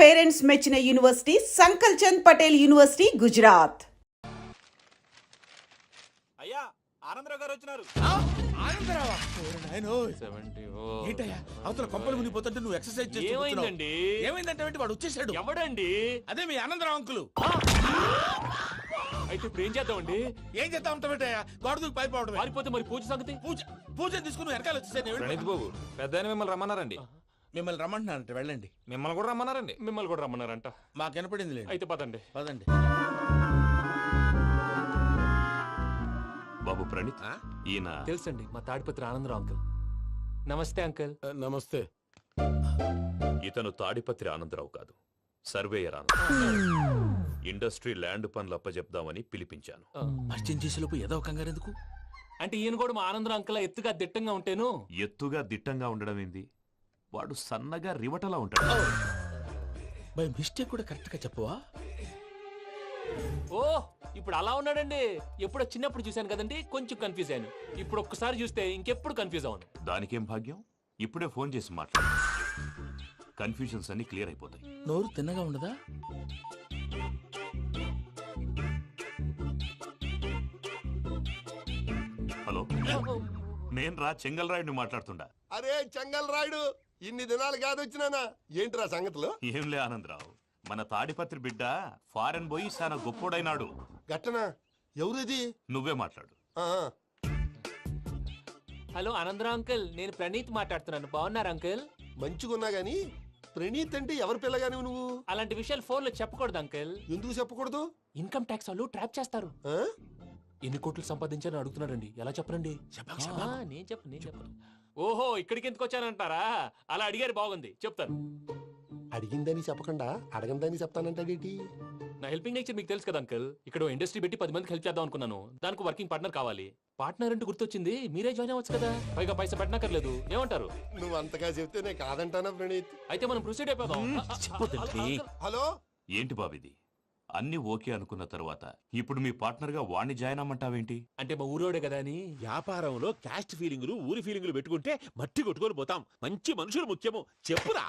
Parents మెచ్చిన university సంకల్ Chand Patel university Gujarat. అయ్యా ఆనందరావు గారు వచ్చినారు. ఏంటయ్యా అవతల కొంపలు మునిగిపోతుంటే నువ్వు ఎక్సర్సైజ్ చేస్తున్నావు. ఏమైందంటే వాడు వచ్చేసాడు. ఎవడండి? అదే మీ ఆనందరావు అంకులు. అయితే ఇప్పుడు ఏం చేద్దామండి? ఏం చేద్దాం అంటావేటయ్యా? గోడ దూకి పైపోవడం. పారిపోతే మరి పూజ సంగతి? పూజ తీసుకుని వెనకాల వచ్చేసాను. ప్రణీత్ బాబు పెద్ద మిమ్మల్ని రమ్మన్నారండి. మిమ్మల్ని రమ్మంటున్నారంట, వెళ్ళండి. మిమ్మల్ని కూడా రమ్మన్నారండి. మిమ్మల్ని కూడా రమ్మన్నారంట. మాకు వినపడింది లేదు. అయితే పదండి. పదండి. బాబు ప్రణీత్, ఈయన తెలుసండి, మా తాడిపత్రి ఆనందరావు అంకుల్. నమస్తే అంకుల్. నమస్తే. ఇతను తాడిపత్రి ఆనందరావు కాదు, సర్వేయర్ ఆనందరావు. ఇండస్ట్రీ ల్యాండ్ పనులు అప్పచెప్దామని పిలిపించాను. పరిచయం చేసేలోపు ఏదో కంగారు ఎందుకు? అంటే ఈయన కూడా మా ఆనందరావు అంకుల్ ఎత్తుగా దిట్టంగా ఉంటేను. ఎత్తుగా దిట్టంగా ఉండడం ఏంది? వాడు సన్నగా రివటలా ఉంటాడు. బై మిస్టేక్ కూడా కరెక్ట్ గా చెప్పవా? ఓ ఇప్పుడు అలా ఉన్నాడండి. ఎప్పుడో చిన్నప్పుడు చూశాను కదండి, కొంచెం కన్ఫ్యూజ్ అయ్యాను. ఇప్పుడు ఒక్కసారి చూస్తే ఇంకెప్పుడు కన్ఫ్యూజ్ అవును. దానికేం భాగ్యం, ఇప్పుడే ఫోన్ చేసి మాట్లాడు. కన్ఫ్యూజన్స్ అన్ని క్లియర్ అయిపోతాయి. నోరు తిన్నగా ఉండదా? హలో, నేను రా చెంగల్ రాయుడిని మాట్లాడుతుండా. అరే చెంగల్ రాయుడు, ఇన్ని దినాలు కాదు వచ్చినానా? ఏంట్రా సంగతులు? ఏంలే ఆనందరావు, మన తాడిపత్రి బిడ్డ ఫారెన్ పోయి చాలా గొప్పోడైనాడు. గట్టనా? ఎవరిది? నువ్వే మాట్లాడు. హలో ఆనందరావు అంకుల్, నేను ప్రణీత్ మాట్లాడుతున్నాను. బాగున్నారు అంకుల్? మంచిగున్నా గాని ప్రణీత్ అంటే ఎవరి పిల్లగాని నువ్వు? అలాంటి విషయాలు ఫోన్ లో చెప్పకూడదు అంకుల్. ఎందుకు చెప్పకూడదు? ఇన్కమ్ ట్యాక్స్ వాళ్ళు ట్రాప్ చేస్తారు. ఆ? ఎన్ని కోట్లు సంపాదించాలని అడుగుతున్నారండి. ఎలా చెప్పరండి? నేను చెప్పను. ఓహో, ఇక్కడికి ఎందుకు వచ్చానంటారా? అలా అడిగారు, బాగుంది, చెప్తాను. అడిగిందని చెప్పకుండా అడగందని చెప్తానంటాడేటి? నా హెల్పింగ్ నేచర్ మీకు తెలుసు కదా అంకుల్. ఇక్కడ ఇండస్ట్రీ పెట్టి 10 మందికి హెల్ప్ చేద్దాం అనుకున్నాను. దానికి వర్కింగ్ పార్ట్నర్ కావాలి. పార్ట్నర్ అంటే గుర్తొచ్చింది, మీరే జాయిన్ అవ్వచ్చు కదా. పైగా పైసా పెట్టనక్కర్లేదు. ఏమంటారు? నువ్వు అంతగా చెప్తే నేను కాదంటానా ప్రణీత్? అయితే మనం ప్రొసీడ్ అయిపోదాం. హలో, ఏంటి బాబిది? అన్ని ఓకే అనుకున్న తర్వాత ఇప్పుడు మీ పార్ట్నర్ గా వాణ్ణి జాయిన్ అమ్మంటావేంటి? అంటే మా ఊరోడే కదా అని. వ్యాపారంలో క్యాస్ట్ ఫీలింగులు, ఊరి ఫీలింగులు పెట్టుకుంటే మట్టి కొట్టుకొని పోతాం. మంచి మనుషులు ముఖ్యము. చెప్పురా.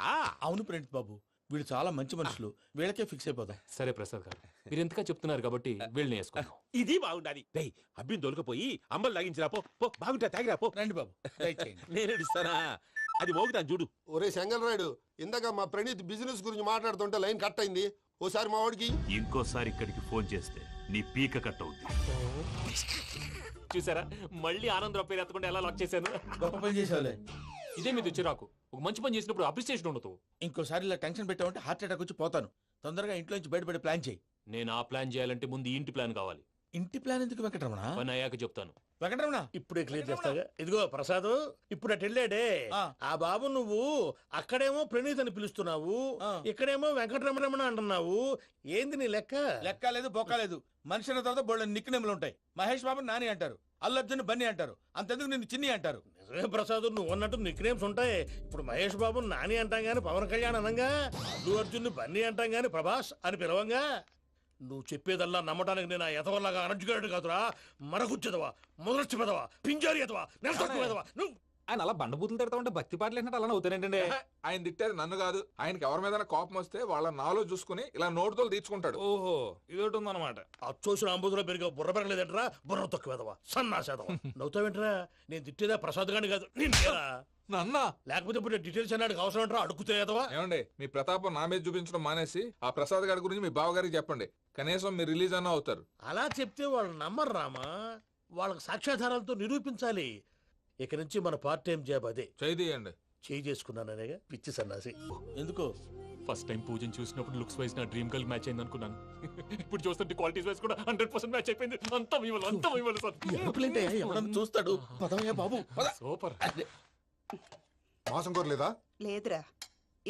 అవును ప్రణీత్ బాబు, వీళ్ళు చాలా మంచి మనుషులు. వీళ్ళకే ఫిక్స్ అయిపోదాం. సరే ప్రసాద్ గారు, మీరు ఎంతగా చెప్తున్నారు కాబట్టి వీళ్ళని వేసుకుందాం. ఇది బాగుండాలి. డై అబ్బిని దొలకపోయి అంబలు లాగించిరా పో. పో బాగుంటా, తాగిరా పో. రండి బాబు, దయచేయండి. నేను ఇస్తానా? అది మోగుతాను చూడు. ఒరే చెంగల్ రాయుడు, ఇందాక మా ప్రణీత్ బిజినెస్ గురించి మాట్లాడుతుంటే లైన్ కట్ అయింది. ఓసారి మా వాడికి ఇంకోసారి ఇక్కడికి ఫోన్ చేస్తే నీ పీక కట్ అవుద్ది. చూసారా, మళ్ళీ ఆనందరావు పేరు ఎత్తకుండా ఎలా లాక్ చేశాను. గొప్ప పని చేసేవాళ్ళే. ఇదే మీద చిరాకు. ఒక మంచి పని చేసినప్పుడు అప్రిసియేషన్ ఉండదు. ఇంకోసారి ఇలా టెన్షన్ పెట్టామంటే హార్ట్ అటాక్ వచ్చి పోతాను. తొందరగా ఇంట్లో నుంచి బయటపడే ప్లాన్ చేయి. నేను ఆ ప్లాన్ చేయాలంటే ముందు ఈ ఇంటి ప్లాన్ కావాలి. ఇంటి ప్లాన్ ఎందుకు వెంకటరమణ? పని అయ్యాక చెప్తాను. వెంకటరమణ ఇప్పుడే క్లియర్ చేస్తాగా. ఇదిగో ప్రసాద్, ఇప్పుడు అటు వెళ్ళాడే ఆ బాబు, నువ్వు అక్కడేమో ప్రణీత్ అని పిలుస్తున్నావు, ఇక్కడేమో వెంకటరమణ అంటున్నావు. ఏంది నీ లెక్క? లెక్క లేదు, బొక్క లేదు. మనిషి అన్న తర్వాత బోళ్ళ నిక్నెములు ఉంటాయి. మహేష్ బాబు నాని అంటారు, అల్లు అర్జున్ బన్నీ అంటారు, అంతెందుకు నిన్ను చిన్ని అంటారు. నిజమే ప్రసాద్, నువ్వు అన్నట్టు నిక్ నేమ్స్ ఉంటాయి. ఇప్పుడు మహేష్ బాబు నాని అంటాం గాని పవన్ కళ్యాణ్ అనంగా, అల్లు అర్జున్ బన్నీ అంటాం గాని ప్రభాస్ అని పిలవంగా. నువ్వు చెప్పేదల్లా నమ్మటానికి నేను ఎతవల్లాగా అనర్జుకేటెడ్ కాదురా. మరగుచ్చదవా, మొదలచ్చి పెదవా, పింజారి ఎదవా, నెలసొక్కుదవా నువ్వు. ఆయన అలా బండబూతులు తిడతా ఉంటే భక్తి పాటలు ఏంటంటే అలా అవుతానంటే. ఆయన తిట్టేది నన్ను కాదు, ఆయనకి ఎవరి మీద కోపం వస్తే వాళ్ళ నాలో చూసుకుని ఇలా నోటుతో తీర్చుకుంటాడు. ఓహో, ఇదొకటి ఉందన్నమాట. అచ్చోసిన అంబుధులో పెరిగా బుర్ర పెరగలేదంటరా, బుర్ర తొక్కువేదవా, సన్నాసేదవా. నవ్వుతావేంట్రా? నేను తిట్టేదా ప్రసాద్ గాని కాదు, నిన్నేరా. నన్నా లేకపోతే ఇప్పుడు డీటెయిల్స్ అన్నాడు అవసరం అంటారా? అడుగుతాయేదవా? ఏమండి, మీ ప్రతాపం నా మీద చూపించడం మానేసి ఆ ప్రసాద్ గారి గురించి మీ బావగారికి చెప్పండి. కనీసం మీరు రిలీజ్ అన్న అవుతారు. అలా చెప్తే వాళ్ళు నమ్మరు రామా. వాళ్ళకి సాక్ష్యాధారాలతో నిరూపించాలి. ఇక నుంచి మన పార్ట్ టైం జాబ్ అదే. చేయండి. చేయి చేసుకున్నాననేగా పిచ్చి సన్నాసి. ఎందుకో ఫస్ట్ టైం పూజను చూసినప్పుడు లుక్స్ వైజ్ నా డ్రీమ్ గర్ల్ మ్యాచ్ అయింది అనుకున్నాను. ఇప్పుడు చూస్తుంటే క్వాలిటీస్ వైజ్ కూడా 100% మ్యాచ్ అయిపోయింది. అంతా ఇవ్వాలి సార్. ఎవడన్నా చూస్తాడు. పదవయ్యా బాబు, సూపర్. మాసం కోరలేదా? లేదురా,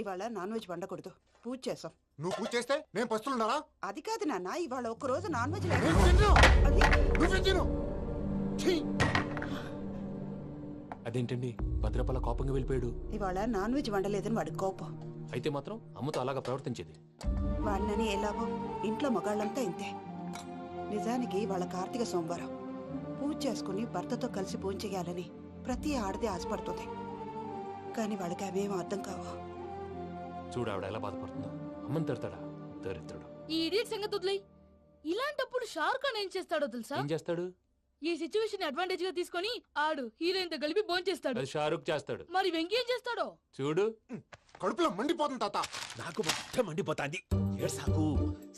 ఇవాళ నాన్ వెజ్ వండకూడదు. పూజ చేసాం. నువ్వు పూజ చేస్తే నేను పస్తులున్నారా? అది కాదు నాన్న, ఇవాళ ఒక్క రోజు నాన్ వెజ్ అదేంటండి, భద్రపల కోపంగా వెళ్ళిపోయాడు. ఇవాళ నాన్ వెజ్ వండలేదని వాడి కోపం. అయితే మాత్రం అమ్మతో అలాగా ప్రవర్తించేది. వాడినని ఎలాగో ఇంట్లో మగాళ్ళంతా ఇంతే. నిజానికి వాళ్ళ కార్తీక సోమవారం పూజ చేసుకుని భర్తతో కలిసి పూజ చేయాలని ప్రతి ఆడది ఆశపడుతుంది. కానీ వాళ్ళకి అవేమో అర్థం కావు. చూడు ఆవిడ ఎలా బాధపడుతుందో. అమ్మని తిడతాడా దరిద్రుడు. ఈ ఇడియట్ సంగతి వదిలేయ్. ఇలాంటప్పుడు షారుఖ్ ఖాన్ ఏం చేస్తాడో తెలుసా? ఏం చేస్తాడు? ఈ సిచ్యువేషన్ అడ్వాంటేజ్ గా తీసుకొని ఆడు హీరోయిన్ తో కలిపి బోన్ చేస్తాడు. అది షారుఖ్ చేస్తాడు. మరి వెంకీ ఏం చేస్తాడో చూడు. కడుపులో మండిపోతుంది తాత. నాకు మొత్తం మండిపోతాంది. ఏడ్సాకు,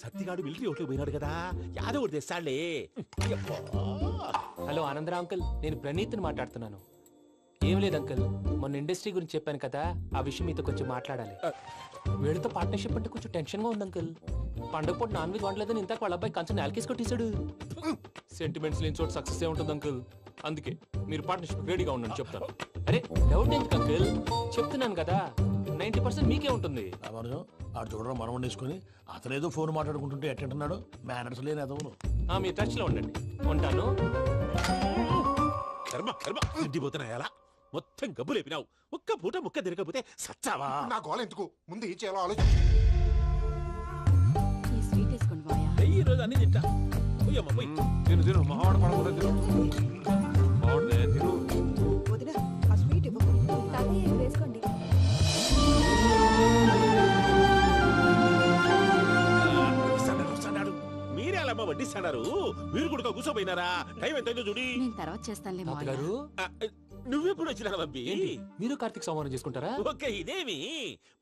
సత్తిగాడు మిలిటరీ ఓట్లు పోయినాడు కదా, యాదవ్ ఒకటి తెస్తాడులే. హలో ఆనందరా అంకుల్, నేను ప్రణీత్ని మాట్లాడుతున్నాను. ఏం లేదు అంకుల్, మొన్న ఇండస్ట్రీ గురించి చెప్పాను కదా, ఆ విషయం మీతో కొంచెం మాట్లాడాలి. వీళ్ళతో పార్ట్నర్షిప్ అంటే కొంచెం టెన్షన్ గా ఉంది అంకుల్. పండగ పూట నాన్ వెజ్ వండలేదని ఇంతకు వాళ్ళ అబ్బాయి కంచెం నేలకేసి కొట్టేశాడు. సెంటిమెంట్స్ లేని చోట సక్సెస్ ఏ ఉంటుంది అంకుల్. అందుకే మీరు పార్ట్నర్షిప్ రెడీగా ఉండండి చెప్తాను. అరే డౌట్ ఎందుకు అంకుల్, చెప్తున్నాను కదా 90% మీకే ఉంటుంది. రామానుజం ఆడు చూడడం మనం వండేసుకొని అతనేదో ఫోన్ మాట్లాడుకుంటుంటే ఎట్టంటున్నాడు. మేనర్స్ లేని అదవును. మీ టచ్ లో ఉండండి. ఉంటాను. కర్మ కర్మ, తిండిపోతున్నాయలా మొత్తం గబ్బు లేపినావు. ఒక్క పూట ముక్క తిరగకపోతే సచ్చావా? నా గోల ఎందుకు, ముందు ఈ చేయాలో ఆలోచించు. ఈ స్వీట్ వేసుకోండి బాయా. ఈ రోజు అన్ని తింటా. పోయమ్మ, పోయ్. తిను మావాడు పడకుండా తిను. మావాడులే, తిను. వదిన ఆ స్వీట్ ఇవ్వకు. వేసుకోండి. వస్తాడు. మీరే అలా వడ్డిస్తాడారు, మీరు కూడా కూర్చోపోయినారా? టైం ఎంతైందో చూడి. నేను తర్వాత చేస్తానులే తాతగారు నువ్వెప్పుడు వచ్చినా అబ్బి? ఏంటి మీరు కార్తీక్ సంహారం చేసుకుంటారా? ఓకే, ఇదేమి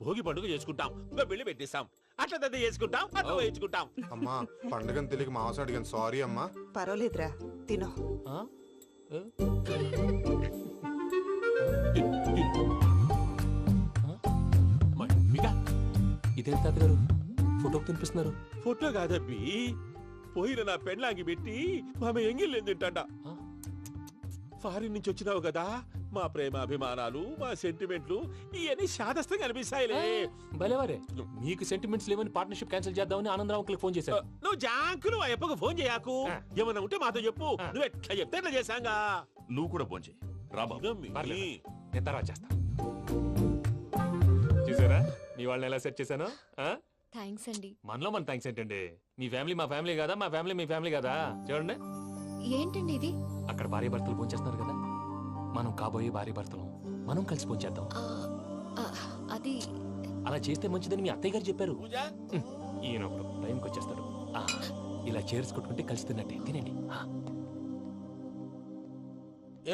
భోగి పండుగ చేసుకుంటాం, ఇంకా పెళ్లి పెట్టేస్తాం, అట్లా దద్ద చేసుకుంటాం, అట్లా వేయించుకుంటాం. అమ్మా పండుగని తెలియక మావస అడిగాను, సారీ అమ్మా. పర్వాలేదురా, తినో. ఆ? ఏ? మీకా ఇదేం తాతగారు ఫోటోకి తినిపిస్తున్నారు? ఫోటో కాదబ్బి, పోయిన నా పెళ్ళాంగి పెట్టి ఆమె ఎంగిల్లేం తింటాడ. ఫారిన్ నుంచి వచ్చినావు కదా, మా ప్రేమ అభిమానాలు, మా సెంటిమెంట్లు ఇవన్నీ శాదస్తంగా అనిపిస్తాయిలే. భలేవారే, మీకు సెంటిమెంట్స్ లేవని పార్ట్నర్షిప్ క్యాన్సిల్ చేద్దామని ఆనందరావు అంకుల్ ఫోన్ చేశారు. నువ్వు జాంకులు ఆ అప్పకు ఫోన్ చేయకు. ఏమన్నా ఉంటే మాతో చెప్పు, నువ్వు ఎట్లా చెప్తే ఎట్లా చేశాంగా. నువ్వు కూడా ఫోన్ చేయి. రా బాబు. పర్లేదు, నేను తర్వాత చేస్తా. చూసారా మీ వాళ్ళని ఎలా సెట్ చేశాను? థ్యాంక్స్ అండి. మనలో మన థ్యాంక్స్ ఏంటండి, మీ ఫ్యామిలీ మా ఫ్యామిలీ కదా, మా ఫ్యామిలీ మీ ఫ్యామిలీ కదా. చూడండి, ఏంటండి ఇది? అక్కడ భార్య భర్తలు ఫోన్ చేస్తున్నారు కదా, మనం కాబోయే భార్య భర్తలు మనం కలిసి ఫోన్ చేద్దాం. అది అలా చేస్తే మంచిదని మీ అత్తయ్య గారు చెప్పారు. పూజ ఈయన ఒకడు టైంకి వచ్చేస్తాడు. ఇలా చేర్స్ కొట్టుకుంటే కలిసి తిన్నట్టే. తినండి.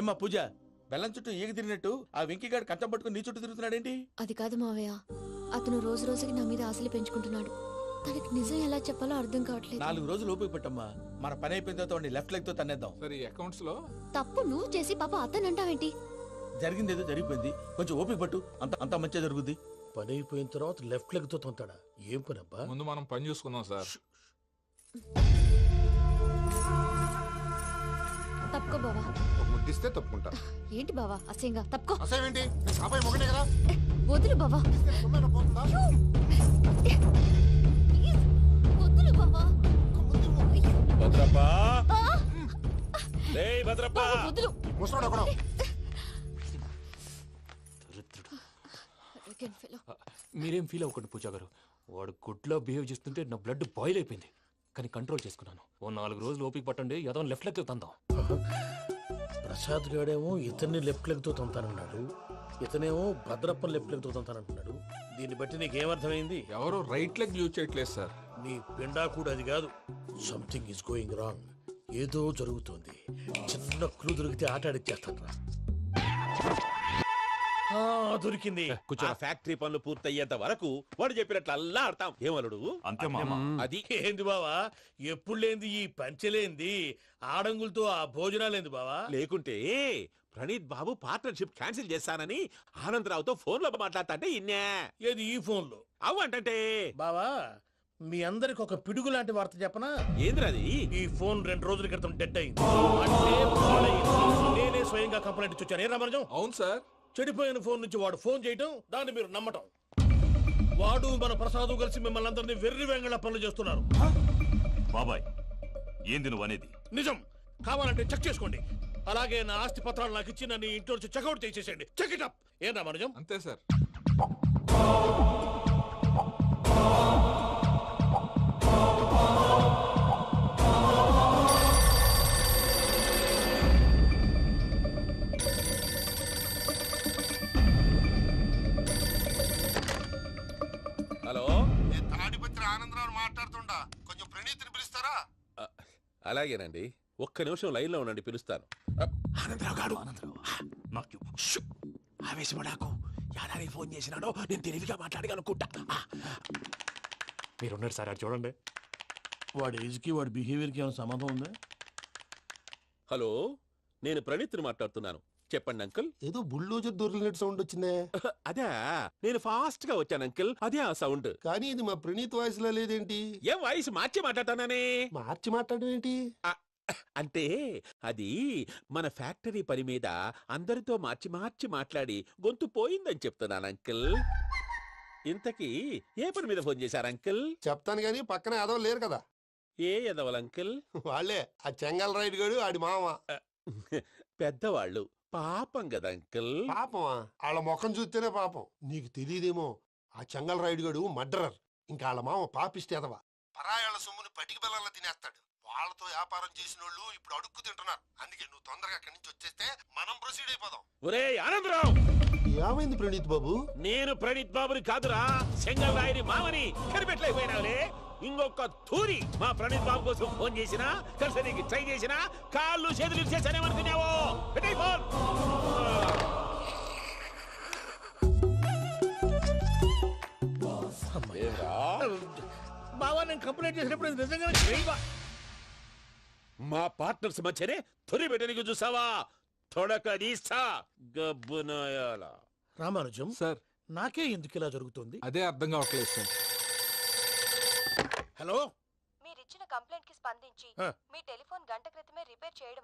ఏమ్మా పూజ, బెల్లం చుట్టూ ఈగ తిరిగినట్టు ఆ వెంకీగాడు కంచం పట్టుకుని నీ చుట్టూ తిరుగుతున్నాడేంటి? అది కాదు మావయ్య, అతను రోజు రోజుకి నా మీద ఆశలు పెంచుకుంటున్నాడు. తనకి నిజం ఎలా చెప్పాలో అర్థం కావట్లేదు. 4 రోజులు ఓపిక పట్టమ్మా, మన పని అయిపోయిన తర్వాత లెఫ్ట్ లెగ్ తో తన్నేద్దాం. సరే అకౌంట్స్ లో తప్పు నువ్వు చేసి పాప అతను అంటావేంటి? జరిగింది ఏదో జరిగిపోయింది, కొంచెం ఓపిక పట్టు, అంత మంచిగా జరుగుద్ది. పని అయిపోయిన తర్వాత లెఫ్ట్ లెగ్ తో తొంతాడా? ఏం పని అబ్బా? ముందు మనం పని చూసుకుందాం సార్. తప్పుకో బావా. ఒక ముద్దిస్తే తప్పుకుంటా. ఏంటి బావా అసహ్యంగా? తప్పుకో. అసేమేంటి, నీ కాపాయి మొగనే కదా. వదులు బావా. ఇస్తే సొమ్మేనా పోతుందా? ప్లీజ్, వదులు బావా. భద్రప్పా, లేయ్ భద్రప్పా. బావా, వదులు. ముసలోడు ఎక్కడో. Arrogant fellow. మీరేం ఫీల్ అవ్వకండి పూజా గారు, వాడు గుడ్లో బిహేవ్ చేస్తుంటే నా బ్లడ్ బాయిల్ అయిపోయింది. కానీ కంట్రోల్ చేసుకున్నాను. ఓ 4 రోజులు ఓపిక పట్టండి, ఏదో లెఫ్ట్ లెగ్ తందాం. ప్రసాద్ గాడేమో ఇతన్ని లెఫ్ట్ లెగ్ తో తొంతానన్నాడు, ఇతనేమో భద్రప్పని లెఫ్ట్ లెగ్ తో తొంతానంటున్నాడు. దీన్ని బట్టి నీకేమర్థమైంది? ఎవరు రైట్ లెగ్ యూజ్ చేయట్లేదు సార్. నీ పిండా కూడా అది కాదు. Something is going wrong. ఏదో జరుగుతోంది. చిన్న క్లూ దొరికితే ఆట ఆడిచ్చేస్తాను రా. దొరికింది. ఆ ఫ్యాక్టరీ పనులు పూర్తయ్యేంత వరకు వాడు చెప్పినట్లు అల్లా ఆడతాం. ఏమలుడు? అంతే మామ. అది ఏంది బావా, ఎప్పుడు లేంది ఈ పంచలేంది, ఆడంగులతో ఆ భోజనాలేంది బావా? లేకుంటే ప్రణీత్ బాబు పార్ట్నర్షిప్ క్యాన్సిల్ చేస్తానని ఆనందరావుతో ఫోన్ లో మాట్లాడతాంటే ఇన్నే. ఏది ఈ ఫోన్ లో? అవు అంటే బావా, మీ అందరికి ఒక పిడుగు లాంటి వార్త చెప్పనా? ఏంద్రది? ఈ ఫోన్ 2 రోజుల క్రితం డెడ్ అయింది. అంటే పాడైంది. నేనే స్వయంగా కంప్లైంట్ ఇచ్చి వచ్చాను. ఏ రామరాజం? అవును సార్. చెడిపోయిన ఫోన్ నుంచి వాడు ఫోన్ చేయటం, దాన్ని మీరు నమ్మటం. వాడు మన ప్రసాదు కలిసి మిమ్మల్ని అందరినీ వెర్రి వెంగళ పనులు చేస్తున్నారు. బాబాయ్, ఏంది నువ్వు అనేది? నిజం. కావాలంటే చెక్ చేసుకోండి. అలాగే నా ఆస్తి పత్రాలు నాకు ఇచ్చి నన్ను ఇంట్లో నుంచి చెక్అౌట్ చేసేసండి. Check it up. ఏం రామరాజం? అంతే సార్. హలో నేను తాడిపత్రి ఆనందరావు మాట్లాడుతుండా, కొంచెం ప్రణీతిని పిలుస్తారా? అలాగేనండి, ఒక్క నిమిషం లైన్ లో ఉండండి, పిలుస్తాను. ఆనందరావు గాడు ఆవేశపడాకు. యాదానికి ఫోన్ చేసినాడో నేను తెలివిగా మాట్లాడగలనుకుంటా. మీరున్నారు సార్, అది చూడండి. వాడి ఏజ్కి వాడి బిహేవియర్కి ఏమైనా సంబంధం ఉందా? హలో, నేను ప్రణీత్ని మాట్లాడుతున్నాను. చెప్పండి అంకుల్. ఏదో బుల్డోజర్ దొరికినట్టు సౌండ్ వచ్చిందే. అదే, నేను ఫాస్ట్ గా వచ్చాను అంకుల్, అదే ఆ సౌండ్. కానీ ఇది మా ప్రణీత్ వాయిస్ లో లేదేంటి? ఏం వాయిస్ మార్చి మాట్లాడతాననే? మార్చి మాట్లాడడం ఏంటి? అంటే అది మన ఫ్యాక్టరీ పని మీద అందరితో మార్చి మార్చి మాట్లాడి గొంతు పోయిందని చెప్తున్నాను అంకుల్. ఇంతకీ ఏ పని మీద ఫోన్ చేశారు అంకుల్? చెప్తాను గానీ పక్కన ఏదో లేరు కదా. ఏ ఎదవలు అంకుల్? వాళ్ళే ఆ చెంగల్ రైడ్ గడు ఆడి మామ. పెద్దవాళ్ళు, పాపం కదా అంకుల్. పాపమా? వాళ్ళ ముఖం చూస్తేనే పాపం. నీకు తెలియదేమో, ఆ చెంగల్ రైడ్ గడు మర్డరర్. ఇంకా వాళ్ళ మామ పాపిస్తే ఎదవా. పరాయాళ్ళ సొమ్ముని పటికి బెల్లంలో తినేస్తాడు. వాళ్ళతో వ్యాపారం చేసిన వాళ్ళు ఇప్పుడు అడుక్కు తింటున్నారు. అందుకే నువ్వు తొందరగా అక్కడి నుంచి వచ్చేస్తే మనం ప్రొసీడ్ అయిపోదాం. ఒరే ఆనందరావు! ఏమైంది ప్రణీత్ బాబు? నేను ప్రణీత్ బాబుని కాదురా, సెంగల్ రాయని మామని. కనిపెట్టలేకపోయినావులే. ఇంకొక తూరి మా ప్రణీత్ బాబు కోసం ఫోన్ చేసినా, కలిసి నీకు ట్రై చేసినా, కాళ్ళు చేతులు ఇచ్చేసానేమనుకున్నావో. పెట్టేయ్ ఫోన్. బావా, నేను కంప్లైంట్ చేసినప్పుడు ఇది నిజంగా మా పార్ట్నర్స్ మధ్యనే తొలి పెట్టడానికి చూసావా? తొడక నీస్తా గబ్బునాయాల. రామానుజం సార్, నాకే ఎందుకు ఇలా జరుగుతుంది? అదే అర్థం కావట్లేదు సార్. హలో, మీరిచ్చిన కంప్లైంట్ కి స్పందించి ఆ. మీ టెలిఫోన్ గంట క్రితమే రిపేర్ చేయడం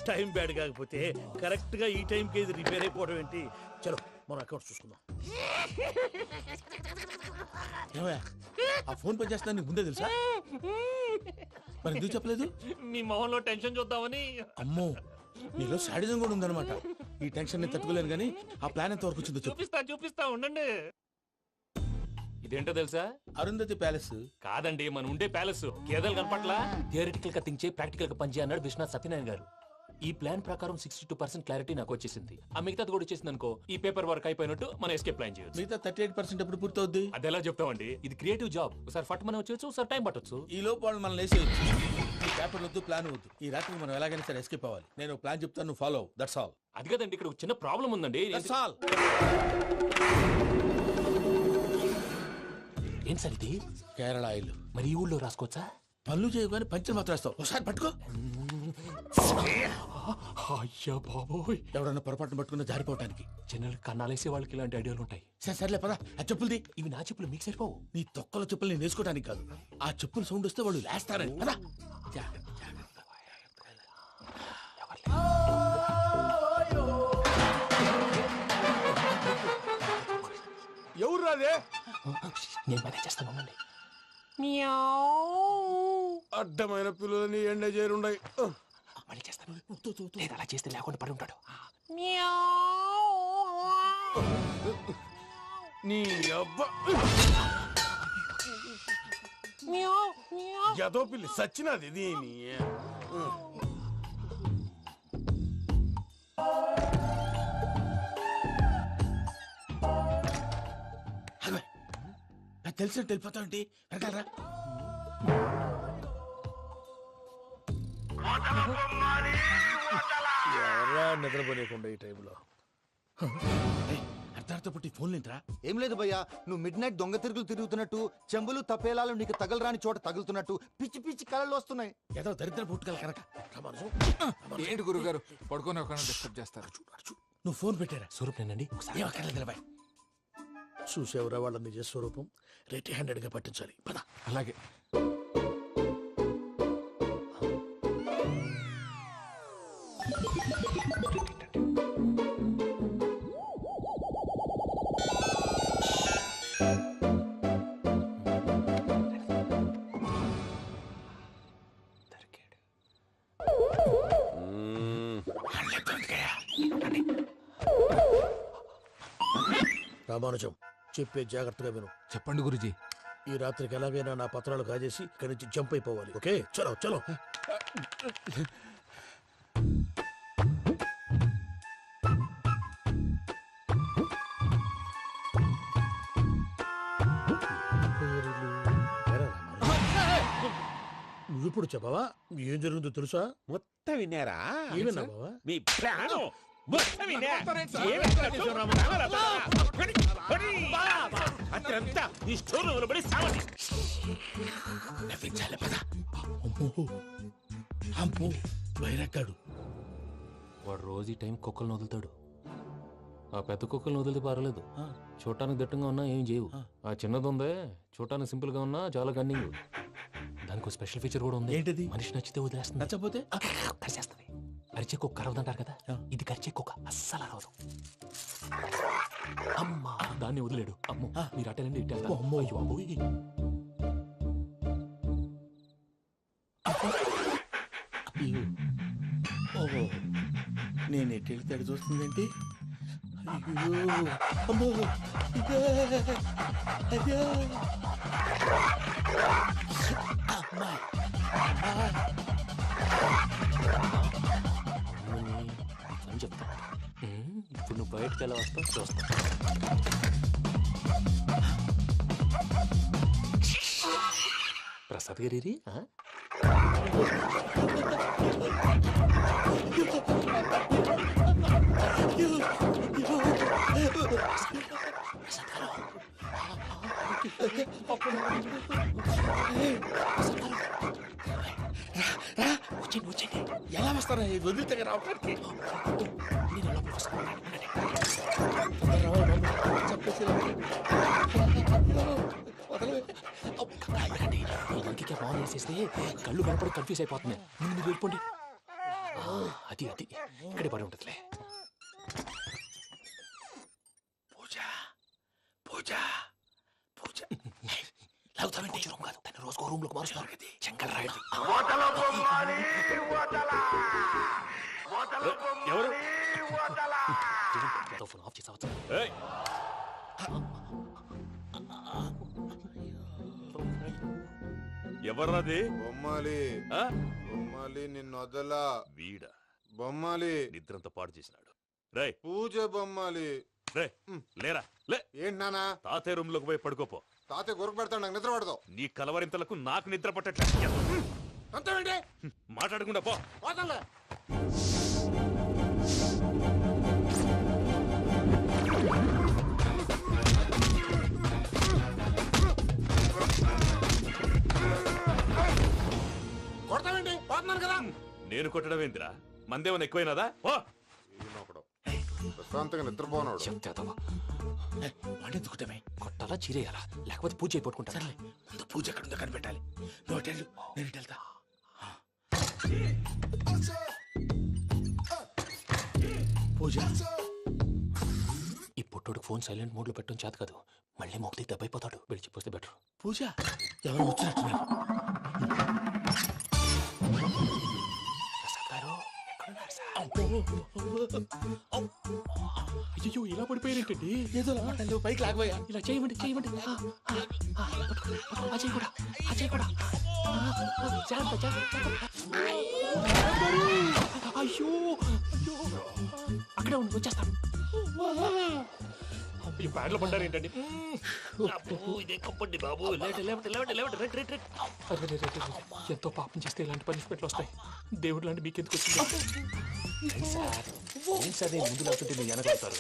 టైం బ్యాడ్ కాకపోతే కరెక్ట్ గా ఈ టైంకి ఇది రిపేర్ అయిపోవడం ఏంటి? చలో మన అకౌంట్ చూసుకుందాం. ఏమయ్యా, ఆ ఫోన్ పని చేస్తున్నా నీకు ముందే తెలుసా? మరి ఎందుకు చెప్పలేదు? మీ మొహంలో టెన్షన్ చూద్దామని. అమ్మో, నీలో శాడిజం కూడా ఉందన్నమాట. ఈ టెన్షన్ నేను తట్టుకోలేను కానీ ఆ ప్లాన్ ఎంత వరకు వచ్చిందో చెప్పు. చూపిస్తా ఉండండి. ఇదేంటో తెలుసా? అరుంధతి ప్యాలెస్ కాదండి, మన ఉండే ప్యాలెస్. గేదెలు కనపట్లా? థియరిటికల్ గా థింక్ చేయి, ప్రాక్టికల్ గా పనిచేయ అన్నాడు విశ్వనాథ్ సత్యనారాయణ గారు. ఈ ప్లాన్ ప్రకారం 62% క్లారిటీ నాకు వచ్చేసింది. ఆ మిగతాది కూడా వచ్చేసింది అనుకో, ఈ పేపర్ వర్క్ అయిపోయినట్టు మనం ఎస్కేప్ ప్లాన్ చేయొచ్చు. మిగతా 38% ఎప్పుడు పూర్తవుద్ది? అది ఎలా చెప్తామండి? ఇది క్రియేటివ్ జాబ్. ఒకసారి ఫట్ మనం వచ్చేయచ్చు, ఒకసారి టైం పట్టొచ్చు. ఈ లోపు వాళ్ళు మనం లేసేయచ్చు. ఈ పేపర్ వద్దు, ప్లాన్ వద్దు. ఈ రాత్రికి మనం ఎలాగైనా సరే ఎస్కేప్ అవ్వాలి. నేను ప్లాన్ చెప్తాను, నువ్వు ఫాలో. That's all. అది కదండి, ఇక్కడ ఒక చిన్న ప్రాబ్లం ఉందండి. That's all. ఏం సార్ ఇది? కేరళ ఆయిల్. మరి ఈ ఊళ్ళో రాసుకోవచ్చా? పనులు చేయగానే పంచర్ మాత్రం వేస్తావు. ఒకసారి పట్టుకో. అయ్యా బాబోయ్, ఎవడన్నా పొరపాటున పట్టుకున్న జారిపోవటానికి. జనరల్ కన్నాలేసే వాళ్ళకి ఇలాంటి ఐడియాలు ఉంటాయి. సర్లే పదా, ఆ చెప్పులది. ఇవి నా చెప్పులు, మీకు సరిపోవు. నీ తొక్కల చెప్పులు నేను వేసుకోవడానికి కాదు, ఆ చెప్పులు సౌండ్ వస్తే వాళ్ళు లేస్తారని. పదా. ఎవరు రాదే? నేను పని చేస్తాను, ఉండండి. అడ్డమైన పిల్లలని ఎండ చేరుండయి. మళ్ళీ చేస్తాను. లేదు, అలా చేస్తే లేకుండా పడి ఉంటాడు. నీ అబ్బా ఎదో పిల్లి సచ్చినది దీని. తెలిసినట్టు వెళ్ళిపోతావంటి వెనకాలరా. ఎవరా నిద్రపోలేకుండా ఈ టైంలో? అర్ధార్థ పుట్టి ఫోన్ లేంట్రా. ఏం లేదు భయ్యా, నువ్వు మిడ్ నైట్ దొంగ తిరుగులు తిరుగుతున్నట్టు, చెంబులు తపేలాలు నీకు తగలరాని చోట తగులుతున్నట్టు పిచ్చి పిచ్చి కళలు వస్తున్నాయి. ఏదో దరిద్ర పుట్టుకల కనుక. ఏంటి గురుగారు పడుకొని ఒక డిస్టర్బ్ చేస్తారు? నువ్వు ఫోన్ పెట్టారా? స్వరూపేనండి, ఏం అక్కర్లేదు నిలబాయ్. చూసేవరా వాళ్ళ నిజ స్వరూపం. రెట్టి హ్యాండెడ్ గా పట్టించాలి. పద. అలాగే. రామానుజం, చెప్పే జాగ్రత్తగా విను. చెప్పండి గురుజీ. ఈ రాత్రికి ఎలాగైనా నా పత్రాలు కాజేసి ఇక్కడి నుంచి జంప్ అయిపోవాలి. ఓకే, చలో చలో. నువ్విప్పుడు చెప్పవా ఏం జరుగుతుందో తెలుసా? మొత్తం విన్నారా? ఏమన్నా బావా? మీ ప్లాన్ మొత్తం విన్నా? అత్రంతా ఈ స్టోర్ రూమ్ లో పడి సావండి. నవ్వించాలి పద. అమ్మో వైరక్కాడు. వాడు రోజు ఈ టైం కుక్కలను వదులుతాడు. ఆ పెద్ద కుక్కలను వదిలితే పర్లేదు, చూడటానికి దట్టంగా ఉన్నా ఏం చేయవు. ఆ చిన్నది ఉందే చూడటానికి సింపుల్ గా ఉన్నా చాలా కన్నింగ్. దానికి ఒక స్పెషల్ ఫీచర్ కూడా ఉంది. ఏంటిది? మనిషి నచ్చితే వదిలేస్తుంది, నచ్చపోతే కరిచేస్తుంది. అరిచే కుక్క అరవదంటారు కదా, ఇది కరిచే కుక్క అస్సలు అరవదు. అమ్మా దాన్ని వదిలేడు. అమ్మో మీరు అటెండి ఇట్టే. అమ్మో అయ్యో ఓహో నేను ఎటు వెళ్తాడు చూస్తుందేంటి? అయ్యో అమ్మో అయ్యో అమ్మా అని చెప్తా. ఇప్పుడు నువ్వు బయటకు ఎలా వస్తావు చూస్తా. ప్రసాద్ గారి వచ్చండి వచ్చండి. ఎలా వస్తారా వదిలితే రావడానికి? ఇంకే బాగా వేసేస్తే కళ్ళు కనపడి కన్ఫ్యూజ్ అయిపోతున్నాయి. మీరు వెళ్ళిపోండి. అది అది ఇక్కడే పడి ఉంటుందిలే. పూజ పూజ పూజ లాగుతామంటే రూమ్ కాదు, తన రోజుకో రూమ్ లోకి మారుస్తున్నారు కదా. చెంగల్ రాయడం ఎవరు? ఫోన్ ఆఫ్ చేసావచ్చు. ఎవర్రాది? బొమ్మాలి బొమ్మాలి నిన్ను వదలా. వీడ బొమ్మాలి నిద్రంతా పాడు చేసినాడు. రే పూజ బొమ్మాలి. రే లేరా లే. ఏంటి నానా? తాతయ్య రూమ్ లోకి పోయి పడుకోపో. తాతయ్య గొరకు పెడతాడు, నాకు నిద్ర పడతావు. నీ కలవరింతలకు నాకు నిద్ర పట్టట్లేదు. అంతేంటి? మాట్లాడకుండా పో. పోతాలే. కొడతావేంటి? పోతున్నాను కదా. నేను కొట్టడం ఏంటిరా? మందేమన్నా ఎక్కువైనదా? ఓ ప్రశాంతంగా నిద్రపోనాడు. చెప్తావా వాడెందుకుంటామే? కొట్టాలా చీరేయాలా లేకపోతే పూజ అయిపోట్టుకుంటా. సర్లే ముందు పూజ ఎక్కడ ఉందో కనిపెట్టాలి. నువ్వు అటెండు, నేను ఇటు వెళ్తా. పూజ ఈ పుట్టోడికి ఫోన్ సైలెంట్ మోడ్ లో పెట్టడం చేత కాదు. మళ్ళీ మొక్కి దెబ్బైపోతాడు. విడిచిపోతే బెటర్. పూజ ఎవరు వచ్చినట్టున్నారు? ప్రసాద్ గారు అయ్యో ఇలా పడిపోయినట్టండి. ఏదో మాటలు పైకి లాగబోయా. ఇలా చేయమండి చేయమండి. అజయ్ కూడా అజయ్ కూడా అయ్యో అయ్యో అక్కడే ఉండి వచ్చేస్తాను. ఈ బ్యాగ్ లో పడ్డారు ఏంటండి? ఎంతో పాపం చేస్తే ఇలాంటి పనిష్మెంట్లు వస్తాయి. దేవుడు లాంటి మీకెందుకు వచ్చింది? సార్ ముందు లేకుంటే మీరు వెనకాడతారు.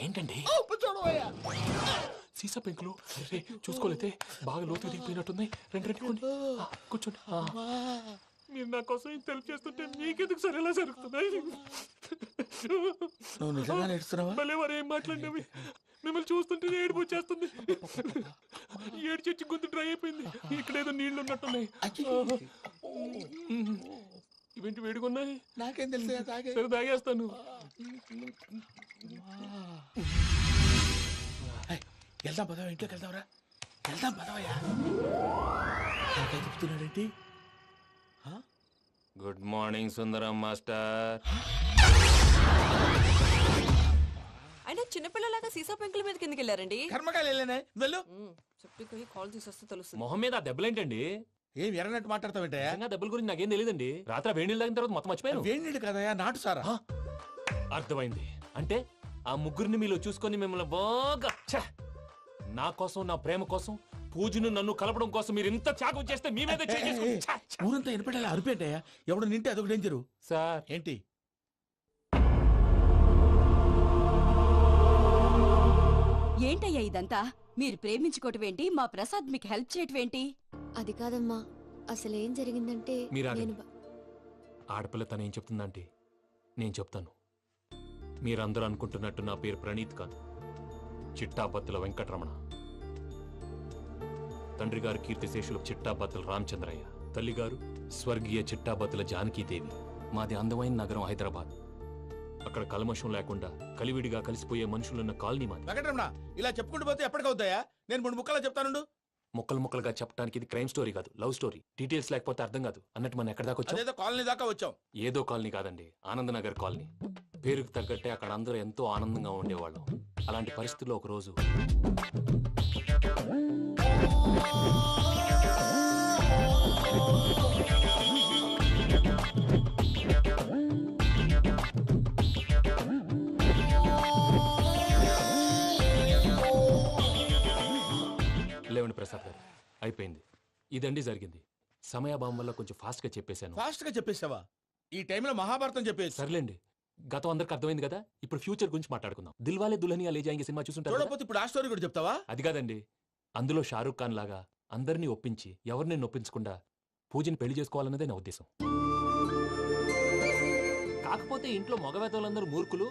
ఏంటండి సీసా పెంకులు? అరే చూసుకోలేతే బాగా లోతు దిగిపోయినట్టున్నాయి. రెండు రెండు కొన్ని కూర్చోండి. మీరు నా కోసం ఇంత హెల్ప్ చేస్తుంటే మీకెందుకు సరే ఎలా జరుగుతున్నాయి? నువ్వు నిజంగా నేర్చుతున్నావా? మళ్ళీ వారు ఏం మాట్లాడినవి మిమ్మల్ని చూస్తుంటే ఏడుపు వచ్చేస్తుంది. ఏడు చెట్టు గొంతు డ్రై అయిపోయింది. ఇక్కడ ఏదో నీళ్లు ఉన్నట్టున్నాయి. ఇవేంటి వేడుకున్నాయి? నాకేం తెలుసు. సరే తాగేస్తాను. వెళ్దాం పదవా, ఇంట్లోకి వెళ్దాంరా. వెళ్దాం పదవయ్యా. నాకై చెప్తున్నాడేంటి? గుడ్ మార్నింగ్ సుందరం మాస్టర్. అయినా చిన్నపిల్లలాగా సీసా పెంకుల మీద కిందకి వెళ్ళారండి. కర్మకాయలు వెళ్ళానే వెళ్ళు. చెప్పి కాల్ తీసేస్తే తెలుస్తుంది. మొహం మీద ఆ దెబ్బలేంటండి? ఏం ఎర్రనట్టు మాట్లాడతావేంటా? దెబ్బల గురించి నాకేం తెలియదండి. రాత్రి వేడి నీళ్ళు తాగిన తర్వాత మొత్తం మర్చిపోయాను. వేడి నీళ్ళు కదయా, నాటు సారా. అర్థమైంది. అంటే ఆ ముగ్గురిని మీలో చూసుకొని మిమ్మల్ని బాగా నా కోసం నా ప్రేమ కోసం పూజను నన్ను కలపడం కోసం మీరు ఇంత త్యాగం చేస్తే మీ మీద ఊరంతా వినపడేలా అరిపేంటయ్యా ఎవడు నింటే అదొక డేంజరు సార్ ఏంటి ఏంటయ్యా ఇదంతా మీరు ప్రేమించుకోవటం ఏంటి మా ప్రసాద్ మీకు హెల్ప్ చేయటం ఏంటి అది కాదమ్మా అసలు ఏం జరిగిందంటే మీరు ఆగండి. నేను ఆడపిల్ల తను ఏం చెప్తుందంటే నేను చెప్తాను. మీరందరూ అనుకుంటున్నట్టు నా పేరు ప్రణీత్ కాదు, చిట్టాబత్తుల వెంకటరమణ. తండ్రి గారు కీర్తిశేషులు చిట్టాబత్తుల రామచంద్రయ్య, తల్లిగారు స్వర్గీయ చిట్టాబత్తుల జానకీదేవి. మాది అందమైన నగరం హైదరాబాద్. అక్కడ కల్మషం లేకుండా కలివిడిగా కలిసిపోయే మనుషులున్న కాలనీ మాది. వెంకటరమణ ఇలా చెప్పుకుంటూ పోతే ఎప్పటికవుతాయా నేను 3 ముక్కలా చెప్తానుండు ముక్కలు ముక్కలుగా చెప్పడానికి ఇది క్రైమ్ స్టోరీ కాదు, లవ్ స్టోరీ. డీటెయిల్స్ లేకపోతే అర్థం కాదు. అన్నట్టు మనం ఎక్కడ దాకా వచ్చాం? అదేదో కాలనీ దాకా వచ్చాం. ఏదో కాలనీ కాదండి, ఆనందనగర్ కాలనీ. పేరుకు తగ్గట్టే అక్కడ అందరూ ఎంతో ఆనందంగా ఉండేవాళ్ళం. అలాంటి పరిస్థితుల్లో ఒక రోజు లేవండి ప్రసాద్ గారు, అయిపోయింది. ఇదండి జరిగింది. సమయాభావం వల్ల కొంచెం ఫాస్ట్ గా చెప్పేశాను. ఫాస్ట్ గా చెప్పేసావా? ఈ టైంలో మహాభారతం చెప్పేసి సర్లేండి, గతం అందరికి అర్థమైంది కదా. ఇప్పుడు ఫ్యూచర్ గురించి మాట్లాడుకుందాం. దిల్వాలే దుల్హనియా లే జాయేంగే సినిమా చూసుంటారు కదా? చూడకపోతే ఇప్పుడు ఆ స్టోరీ కూడా చెప్తావా? అది కాదండి, అందులో షారూఖ్ ఖాన్ లాగా అందరినీ ఒప్పించి ఎవరిని నొప్పించకుండా పూజని పెళ్లి చేసుకోవాలన్నదే నా ఉద్దేశం. కాకపోతే ఇంట్లో మగవేతలందరూ మూర్ఖులు,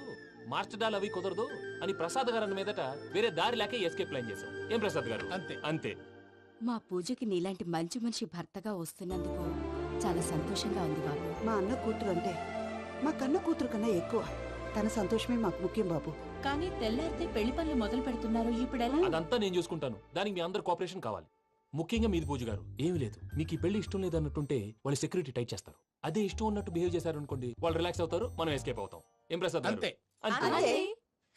మార్చడాలు అవి కుదరదు అని ప్రసాద్ గారు అన్న మీదట వేరే దారి లేక ఎస్కేప్ ప్లాన్ చేశాం. ఏం ప్రసాద్ గారు? అంతే అంతే. మా పూజకి నీలాంటి మంచి మనిషి భర్తగా వస్తున్నందుకు చాలా సంతోషంగా ఉంది బాబు. మా అన్న కూతురు అంటే మా కన్న కూతురు కన్నా ఎక్కువ. తన సంతోషమే మాకు ముఖ్యం బాబు. కానీ తెల్లారితే పెళ్లి పనులు మొదలు పెడుతున్నారు, ఇప్పుడెలా? అదంతా నేను చూసుకుంటాను. దానికి మీ అందరు కోఆపరేషన్ కావాలి. ముఖ్యంగా మీది పూజ గారు. ఏమీ లేదు, మీకు ఈ పెళ్లి ఇష్టం లేదన్నట్టుంటే వాళ్ళు సెక్యూరిటీ టైట్ చేస్తారు. అదే ఇష్టం ఉన్నట్టు బిహేవ్ చేశారు అనుకోండి, వాళ్ళు రిలాక్స్ అవుతారు, మనం ఎస్కేప్ అవుతాం. ఏం ప్రసాద్ గారు? అంతే. అంతే.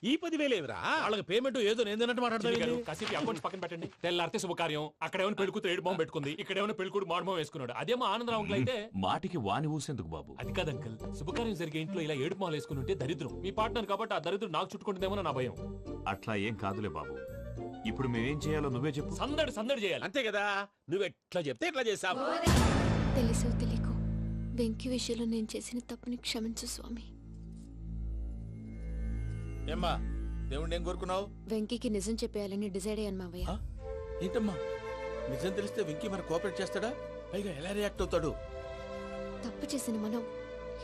ఈ 10,000 ఏమిరా వాళ్ళకి పేమెంట్ ఏదో నేందన్నట్టు చిన్ని గారు, మాట్లాడతాను. కాసేపు అకౌంట్స్ పక్కన పెట్టండి. తెల్లారితే శుభకార్యం. అక్కడేమో పెళ్లికూతురు ఏడు బాంబు పెట్టుకుంది, ఇక్కడేమో పెళ్లికూడు మాడు బాంబు వేసుకున్నాడు. అదేమో ఆనందరావు అంకుల్ అయితే మాటికి వాని ఊసేందుకు బాబు? అది కాదు అంకుల్, శుభకార్యం జరిగే ఇంట్లో ఇలా ఏడు మాలు వేసుకుని ఉంటే దరిద్రం. మీ పార్ట్నర్ కాబట్టి ఆ దరిద్రం నాకు చుట్టుకుంటుందేమో నా భయం. అట్లా ఏం కాదులే బాబు. ఇప్పుడు మేమేం చేయాలో నువ్వే చెప్పు. సందడి సందడి చేయాలి. అంతే కదా, నువ్వు ఎట్లా చెప్తే ఎట్లా చేసావు. తెలుసో తెలియకో వెంకీ విషయంలో నేను చేసిన తప్పుని క్షమించు స్వామి. ఏమ్మా దేవుణ్ణి ఏం కోరుకున్నావు? వెంకీకి నిజం చెప్పేయాలని డిసైడ్ అయ్యాను మావయ్య. ఏంటమ్మా నిజం తెలిస్తే వెంకీ మన కోఆపరేట్ చేస్తాడా? పైగా ఎలా రియాక్ట్ అవుతాడు? తప్పు చేసిన మనం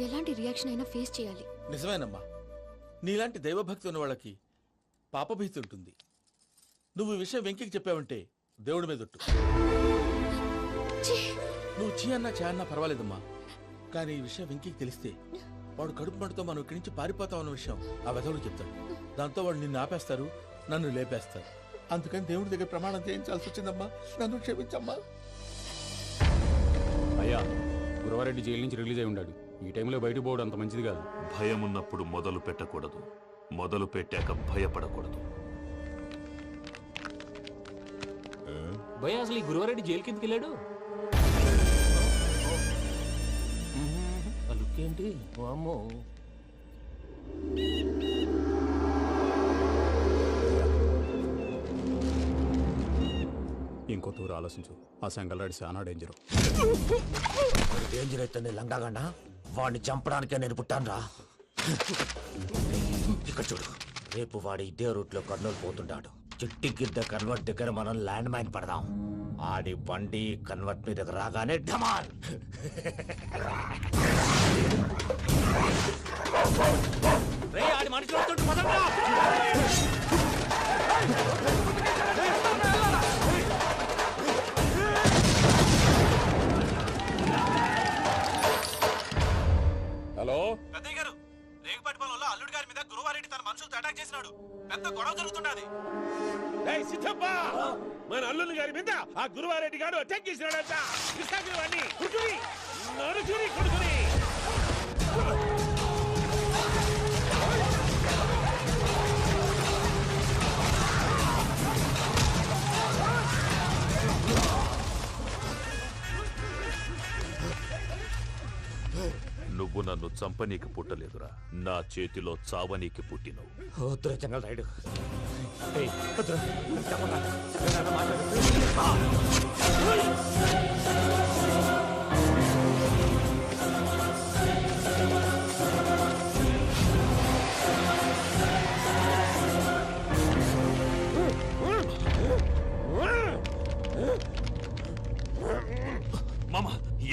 ఎలాంటి రియాక్షన్ అయినా ఫేస్ చేయాలి. నిజమేనమ్మా, నీలాంటి దైవభక్తి ఉన్న వాళ్ళకి పాపభీతి ఉంటుంది. నువ్వు ఈ విషయం వెంకీకి చెప్పావంటే దేవుడి మీద ఒట్టు. నువ్వు చీ అన్నా చే అన్నా పర్వాలేదమ్మా, కానీ ఈ విషయం వెంకీకి తెలిస్తే వాడు కడుపు మంటతో మనం ఇక్కడి నుంచి పారిపోతామన్న విషయం ఆ వెధవుడు చెప్తాడు. దాంతో వాడు నిన్ను ఆపేస్తారు, నన్ను లేపేస్తారు. అందుకని దేవుడి దగ్గర ప్రమాణం చేయించాల్సి వచ్చిందమ్మా, నన్ను క్షమించమ్మా. అయ్యా, గురవారెడ్డి జైలు నుంచి రిలీజ్ అయి ఉన్నాడు. ఈ టైంలో బయటకు పోవడం అంత మంచిది కాదు. భయం ఉన్నప్పుడు మొదలు పెట్టకూడదు, మొదలు పెట్టాక భయపడకూడదు. భయ అసలు ఈ గురువారెడ్డి జైలు కిందకి వెళ్ళాడు. ఆ లుక్ ఏంటి? అమ్మో, ఇంకో తూరు ఆలోచించు. ఆ సంగల్రాడి చాలా డేంజర్. డేంజర్ అయితే లంగాగండా వాడిని చంపడానికే నేను పుట్టానురా. ఇక్కడ చూడు, రేపు వాడు ఇదే రూట్ లో కర్నూలు పోతుంటాడు. చిట్టి గిద్ద కన్వర్ట్ దగ్గర మనం ల్యాండ్ మైన్ పడదాం. ఆడి బండి కన్వర్ట్ మీద రాగానే ఢమాన్. ఆడి మనుషులు వస్తుంటే పదండ్రా. హలో పెద్దయ్య గారు, రేగుపాటి పొలంలో అల్లుడి గారి మీద గురువారెడ్డి తన మనుషులతో అటాక్ చేసినాడు. పెద్ద గొడవ జరుగుతున్నది. ఏయ్ సిద్ధప్ప, మన అల్లుని గారి మీద ఆ గురువారెడ్డి గారు అటాక్ చేసినాడంట. కృష్ణాగిరివాణ్ణి కుడుకుని నరుచుని కొడుకుని. నువ్వు నన్ను చంపనీకి పుట్టలేదురా, నా చేతిలో చావనీకి పుట్టినవు. చెంగల్ రైడ్ ఏయ్,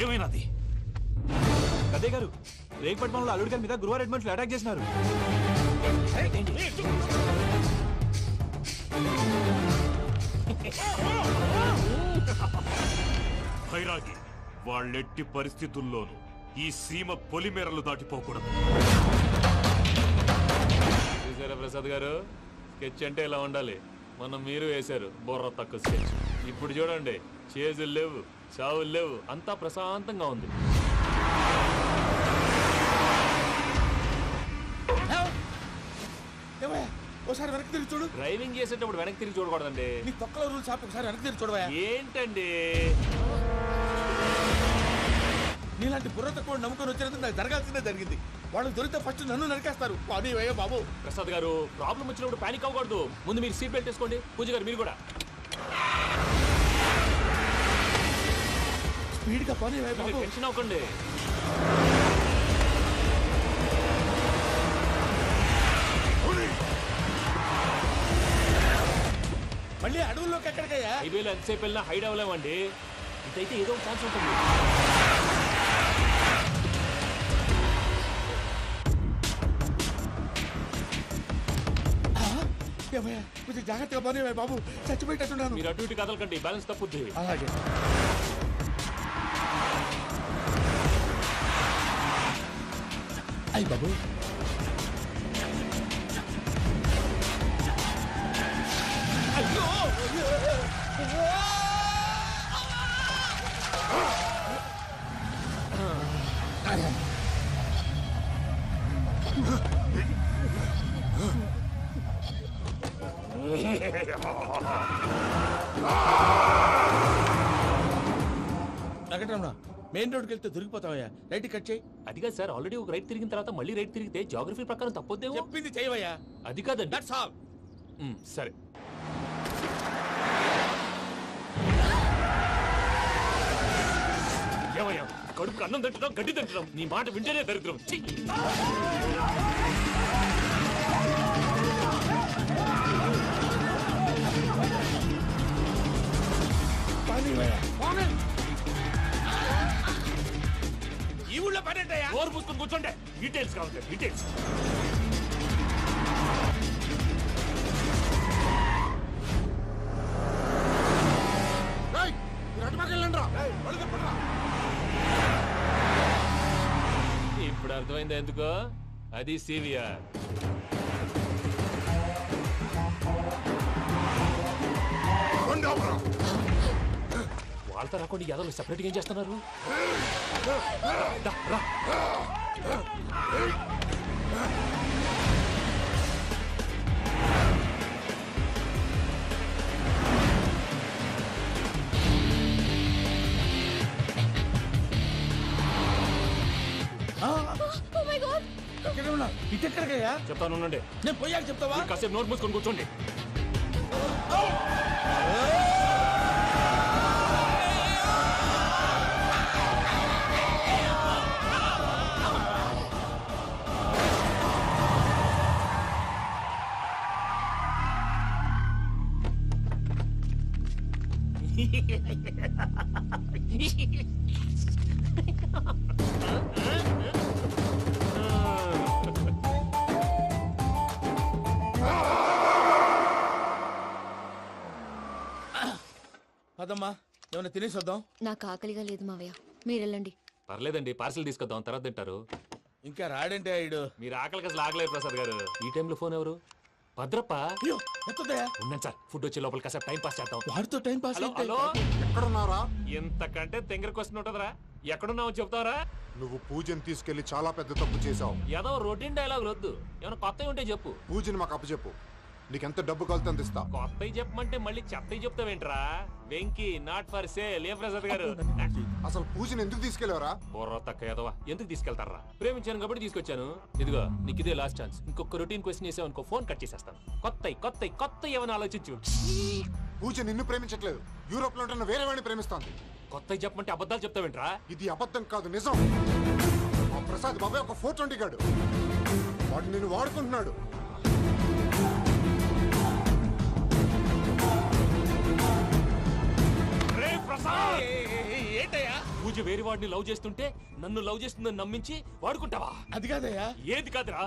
ఏమైనది? అదే గారు రేగపట్నంలో అల్లుడి గారి మీద గురువారెడ్డి మనుషులు అటాక్ చేసినారు. భైరాగి, వాళ్ళెట్టి పరిస్థితుల్లోనూ ఈ సీమ పొలిమేరలు దాటిపోకూడదు. చూసారా ప్రసాద్ గారు, స్కెచ్ అంటే ఇలా ఉండాలి. మనం మీరు వేశారు బుర్ర తక్కువ స్కెచ్. ఇప్పుడు చూడండి, చేజులు లేవు, చావులు లేవు, అంతా ప్రశాంతంగా ఉంది. ఒకసారి వెనక్కి తిరిగి చూడు. డ్రైవింగ్ చేసేటప్పుడు వెనక్కి తిరిగి చూడకూడదండి. నీ తొక్కల రూల్స్ ఆపి ఒకసారి వెనక్కి తిరిగి చూడవా. ఏంటండి నీలాంటి బుర్ర తక్కువ నమ్ముకొని వచ్చినందుకు నాకు జరగాల్సిందే జరిగింది. వాళ్ళు దొరికితే ఫస్ట్ నన్ను నరికేస్తారు. అది వయ్యా బాబు. ప్రసాద్ గారు, ప్రాబ్లం వచ్చినప్పుడు పానిక్ అవ్వకూడదు. ముందు మీరు సీట్ బెల్ట్ వేసుకోండి. పూజ గారు మీరు కూడా స్పీడ్గా పని టెన్షన్ అవ్వకండి. మళ్ళీ అడవుల్లోకి ఎక్కడికయ్యా? హైవేలో ఎంతసేపు వెళ్ళినా హైడ్ అవ్వలేమండి. ఇదైతే ఏదో ఒక ఛాన్స్ ఉంటుంది. కొంచెం జాగ్రత్తగా పని బాబు, చచ్చిపోయేటట్టున్నాను. మీరు అటు ఇటు కదలకండి, బ్యాలెన్స్ తప్పుద్ది. అలాగే. అయ్యి బాబు, వెంకటరమణ, మెయిన్ రోడ్కి వెళ్తే దొరికిపోతావయ్యా. రైట్ కట్ చేయి. అది కాదు సార్, ఆల్రెడీ ఒక రైట్ తిరిగిన తర్వాత మళ్ళీ రైట్ తిరిగితే జాగ్రఫీ ప్రకారం తప్పొద్దేమో. చెప్పింది చేయవయ్యా. అది కాదండి. That's all. సరే. ఏమయ్యా, కడుపుకి అన్నం తింటున్నాం, గడ్డి తింటున్నాం. నీ మాట వింటేనే దరిద్రం. ఛీ! ఈ ఊళ్ళో పని ఏంటయ్యా? నోరు పూసుకొని కూర్చోండి. డీటెయిల్స్ కావాలి, డీటెయిల్స్. ఇప్పుడు అర్థమైంది ఎందుకో. అది సివిఆర్. వాళ్ళతో రాకుండా యాదవ్ సెపరేట్గా ఏం చేస్తున్నారు? రా. ఇటెక్కడికయ్యా? చెప్తాను ఉండండి. నేను పోయాక చెప్తావా? కాసేపు నోట్ మూసుకొని కూర్చోండి. పదమ్మా, ఏమైనా తినేసి వద్దాం. నాకు ఆకలిగా లేదు మావయ్య, మీరు వెళ్ళండి. పర్లేదండి, పార్సిల్ తీసుకొద్దాం, తర్వాత తింటారు. ఇంకా రాడంటే ఆయుడు. మీరు ఆకలికి అసలు ఆగలేదు ప్రసాద్ గారు. ఈ టైంలో ఫోన్ ఎవరు? భద్రప్ప. అయ్యో, ఎత్తదయ్యా. ఉన్నాను సార్, ఫుడ్ వచ్చే లోపల కాసేపు టైం పాస్ చేద్దాం. వాడితో టైం పాస్. హలో హలో, ఎక్కడున్నారా? ఇంతకంటే తెంగర క్వశ్చన్ ఉంటుందిరా. ఎక్కడున్నావు చెప్తావరా? నువ్వు పూజని తీసుకెళ్లి చాలా పెద్ద తప్పు చేశావు. ఏదో రొటీన్ డైలాగ్ వద్దు, ఏమైనా కొత్తవి ఉంటే చెప్పు. పూజని మాకు అప్పచెప్పు. నీకెంత డబ్బు కలితే అంత ఇస్తా. కొత్తవి చెప్పమంటే మళ్ళీ చెత్తవి చెప్తావేంట్రా? Venky not for sale. ఏ ప్రసాద్ గారు, అసలు పూజని ఎందుకు తీసుకెళ్లేవరా? బుర్ర తక్క ఏదవా, ఎందుకు తీసుకెళ్తారా? ప్రేమించాను కాబట్టి తీసుకొచ్చాను. ఇదిగో నీకు ఇదే లాస్ట్ ఛాన్స్. ఇంకొక రొటీన్ క్వశ్చన్ చేసావు అనుకో, ఫోన్ కట్ చేసేస్తాను. కొత్త ఏమైనా ఆలోచించు. పూజ నిన్ను ప్రేమించట్లేదు, యూరోప్ లో ఉంటున్న వేరే వాడిని ప్రేమిస్తాంది. కొత్తవి చెప్పమంటే అబద్ధాలు చెప్తావేంట్రా? ఇది అబద్ధం కాదు, నిజం. ఆ ప్రసాద్ బాబాయ్ ఒక 420 గాడు. వాడు నిన్ను వాడుకుంటున్నాడు. రే ప్రసాద్, ఏంటయ్యా? పూజ వేరే వాడిని లవ్ చేస్తుంటే నన్ను లవ్ చేస్తుందని నమ్మించి వాడుకుంటావా? అది కాదయ్యా. ఏది కాదురా,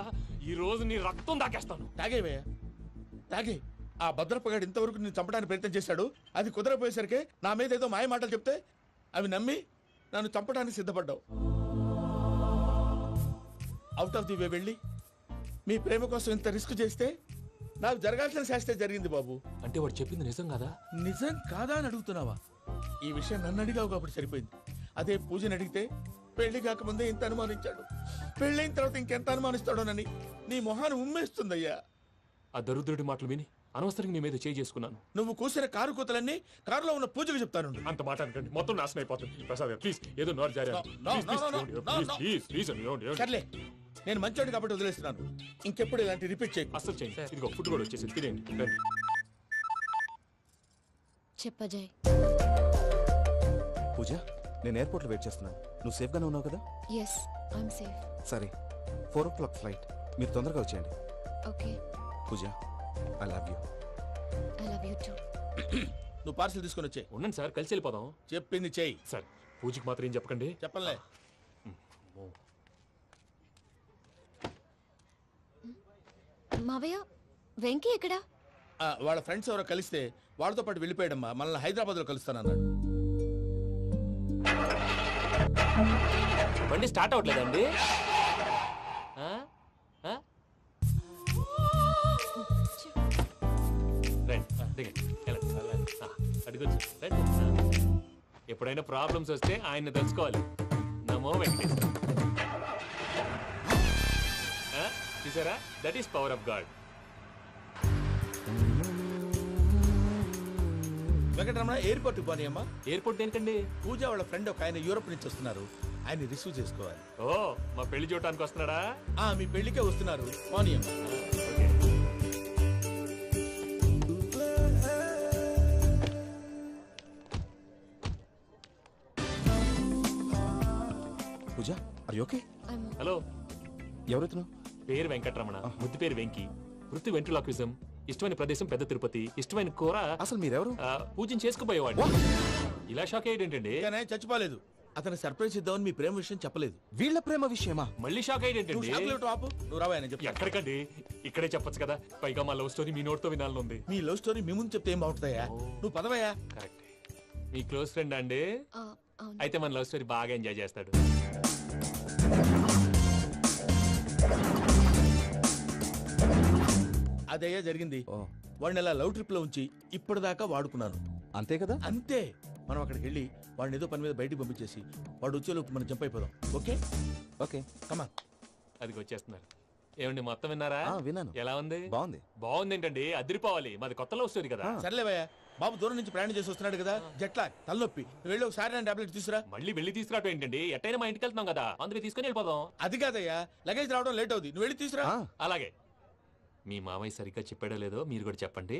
ఈ రోజు నీ రక్తం దాకేస్తాను. తాగేవయ్యా, తాగే. ఆ భద్రపగాడు ఇంతవరకు నేను చంపడానికి ప్రయత్నం చేశాడు. అది కుదరపోయేసరికి నా మీద ఏదో మాయ మాటలు చెప్తే అవి నమ్మి నన్ను చంపడానికి సిద్ధపడ్డావు. అవుట్ ఆఫ్ ది వే వెళ్ళి మీ ప్రేమ కోసం ఇంత రిస్క్ చేస్తే నాకు జరగాల్సిన శాస్త్రే జరిగింది బాబు. అంటే వాడు చెప్పింది నిజం కదా? నిజం కాదా అని అడుగుతున్నావా? ఈ విషయం నన్ను అడిగావు కాబట్టి సరిపోయింది. అదే పూజని అడిగితే పెళ్లి కాకముందే ఇంత అనుమానించాడు, పెళ్ళైన తర్వాత ఇంకెంత అనుమానిస్తాడోనని నీ మొహాన్ని ఉమ్మేస్తుందయ్యా. ఆ దరిద్రుడి మాటలు విని అనవసరంగా నీ మీద చేయి చేసుకున్నాను. నువ్వు కూసిన కారు కూతలన్నీ కారులో ఉన్న పూజకు చెప్తాను. అంత మాట అనకండి, మొత్తం నాశనం అయిపోతుంది. ప్రసాద్ గారు ప్లీజ్, ఏదో నోరు జారీ. సర్లే, నేను మంచోడు కాబట్టి వదిలేస్తున్నాను. ఇంకెప్పుడు ఇలాంటి రిపీట్ చేయకు. అసలు చేయండి. ఇదిగో ఫుడ్ కూడా వచ్చేసి తినేయండి. రండి. చెప్పజయ్. పూజ, నేను ఎయిర్పోర్ట్లో వెయిట్ చేస్తున్నాను. నువ్వు సేఫ్గానే ఉన్నావు కదా? Yes, I'm safe. సరే, 4 o'clock ఫ్లైట్. మీరు తొందరగా వచ్చేయండి. Okay. Pooja, I love you. I love you too. నువ్వు పార్సిల్ తీసుకొని వచ్చే. ఉండండి సార్, కలిసి వెళ్ళిపోదాం. చెప్పింది చెయ్యి. సార్, పూజకి మాత్రం ఏం చెప్పకండి. చెప్పలే. మావయ్య, వెంకీ ఎక్కడా? వాళ్ళ ఫ్రెండ్స్ ఎవరో కలిస్తే వాళ్ళతో పాటు వెళ్ళిపోయాడమ్మా. మనల్ని హైదరాబాద్లో కలుస్తానన్నాడు. బండి స్టార్ట్ అవ్వట్లేదండి. ఎప్పుడైనా ప్రాబ్లమ్స్ వస్తే ఆయన్ని తెలుసుకోవాలి. నమో వెంకటేశ్వర. చూసారా, that is power of God. Venkataramana, airport పోనీ అమ్మా. ఎయిర్పోర్ట్ దేనికండి? పూజ వాళ్ళ ఫ్రెండ్ ఒక ఆయన యూరోప్ నుంచి వస్తున్నారు, ఆయన రిసీవ్ చేసుకోవాలి. ఓ, మా పెళ్లి చూడటానికి వస్తున్నాడా? మీ పెళ్లికే వస్తున్నారు. పోనీ అమ్మా. పూజ, ఆర్ యు ఓకే? హలో, ఎవరెత్తును? పేరు వెంకటరమణ, ముద్దు పేరు వెంకీ, వృత్తి వెంట్రులాక్విజం, ఇష్టమైన ప్రదేశం పెద్ద తిరుపతి, ఇష్టమైన కూర. అసలు మీరెవరు? పూజను చేసుకుపోయేవాడు. ఇలా షాక్ అయ్యేటండి. చచ్చిపోలేదు. అతను సర్ప్రైజ్ ఇద్దామని మీ ప్రేమ విషయం చెప్పలేదు. వీళ్ళ ప్రేమ విషయమా? మళ్ళీ షాక్ అయ్యేటండి. ఎక్కడికండి? ఇక్కడే చెప్పొచ్చు కదా. పైగా మా లవ్ స్టోరీ మీ నోటితో వినాలని ఉంది. మీ లవ్ స్టోరీ మీ ముందు చెప్తే ఏం బాగుంటుందయ్యా? నువ్వు పదవయ్యా. కరెక్ట్. మీ క్లోజ్ ఫ్రెండ్ అండి? అయితే మన లవ్ స్టోరీ బాగా ఎంజాయ్ చేస్తాడు. అదయ్యా జరిగింది. వాడిని అలా లవ్ ట్రిప్ లో ఉంచి ఇప్పటిదాకా వాడుకున్నాను. అంతే కదా? అంతే. మనం అక్కడికి వెళ్ళి వాడిని ఏదో పని మీద బయటికి పంపించేసి వాడు వచ్చేలోపు మనం జంప్ అయిపోదాం. ఓకే ఓకే, కమా. అది వచ్చేస్తున్నారు. ఏమండి, మొత్తం విన్నారా? విన్నాను. ఎలా ఉంది? బాగుంది. బాగుంది ఏంటండి, అదిరిపోవాలి. మాది కొత్త లవ్ స్టోరీ కదా. సర్లేవయ్యా, బాబు దూరం నుంచి ప్రయాణం చేసి వస్తున్నాడు కదా, జట్లా తలనొప్పి. వెళ్ళి ఒకసారి నా టాబ్లెట్ తీసుకురా. మళ్ళీ వెళ్ళి తీసుకురావటం ఏంటండి? ఎట్టైనా మా ఇంటికి వెళ్తున్నాం కదా, అందుకే తీసుకుని వెళ్ళిపోదాం. అది కాదయ్యా, లగేజ్ రావడం లేట్ అవుతుంది. నువ్వు వెళ్ళి తీసుకురా. అలాగే. మీ మామయ్య సరిగ్గా చెప్పాడో లేదో మీరు కూడా చెప్పండి.